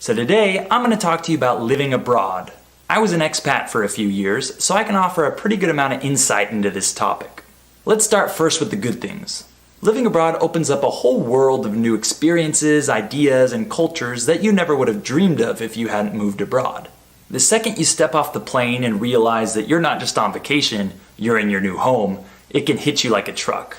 So today, I'm going to talk to you about living abroad. I was an expat for a few years, so I can offer a pretty good amount of insight into this topic. Let's start first with the good things. Living abroad opens up a whole world of new experiences, ideas, and cultures that you never would have dreamed of if you hadn't moved abroad. The second you step off the plane and realize that you're not just on vacation, you're in your new home, it can hit you like a truck.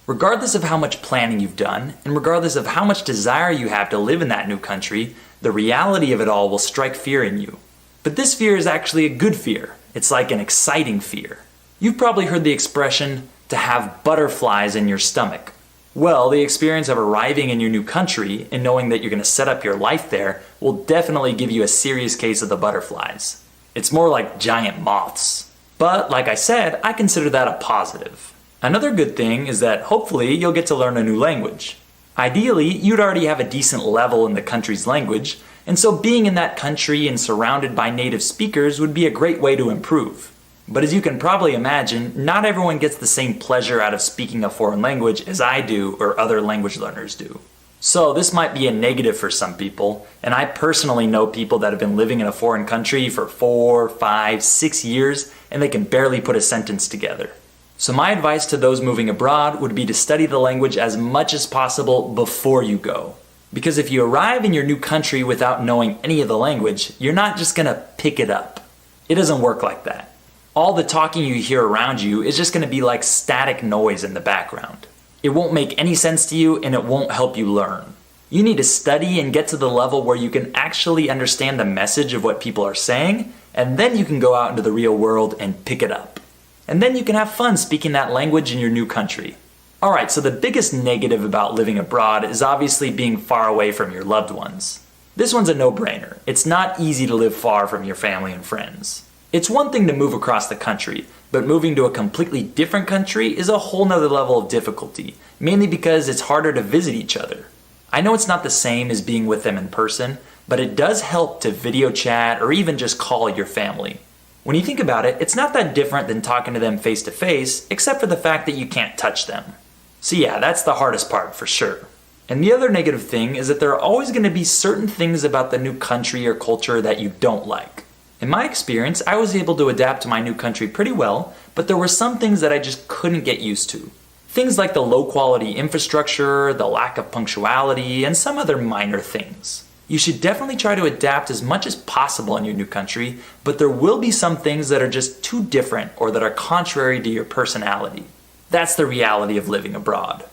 Regardless of how much planning you've done, and regardless of how much desire you have to live in that new country, the reality of it all will strike fear in you. But this fear is actually a good fear. It's like an exciting fear. You've probably heard the expression, to have butterflies in your stomach. Well, the experience of arriving in your new country and knowing that you're going to set up your life there will definitely give you a serious case of the butterflies. It's more like giant moths. But like I said, I consider that a positive. Another good thing is that hopefully you'll get to learn a new language. Ideally, you'd already have a decent level in the country's language, and so being in that country and surrounded by native speakers would be a great way to improve. But as you can probably imagine, not everyone gets the same pleasure out of speaking a foreign language as I do or other language learners do. So this might be a negative for some people, and I personally know people that have been living in a foreign country for 4, 5, 6 years, and they can barely put a sentence together. So my advice to those moving abroad would be to study the language as much as possible before you go. Because if you arrive in your new country without knowing any of the language, you're not just gonna pick it up. It doesn't work like that. All the talking you hear around you is just gonna be like static noise in the background. It won't make any sense to you and it won't help you learn. You need to study and get to the level where you can actually understand the message of what people are saying, and then you can go out into the real world and pick it up. And then you can have fun speaking that language in your new country. Alright, so the biggest negative about living abroad is obviously being far away from your loved ones. This one's a no-brainer. It's not easy to live far from your family and friends. It's one thing to move across the country, but moving to a completely different country is a whole nother level of difficulty, mainly because it's harder to visit each other. I know it's not the same as being with them in person, but it does help to video chat or even just call your family. When you think about it, it's not that different than talking to them face to face, except for the fact that you can't touch them. So yeah, that's the hardest part for sure. And the other negative thing is that there are always going to be certain things about the new country or culture that you don't like. In my experience, I was able to adapt to my new country pretty well, but there were some things that I just couldn't get used to. Things like the low quality infrastructure, the lack of punctuality, and some other minor things. You should definitely try to adapt as much as possible in your new country, but there will be some things that are just too different or that are contrary to your personality. That's the reality of living abroad.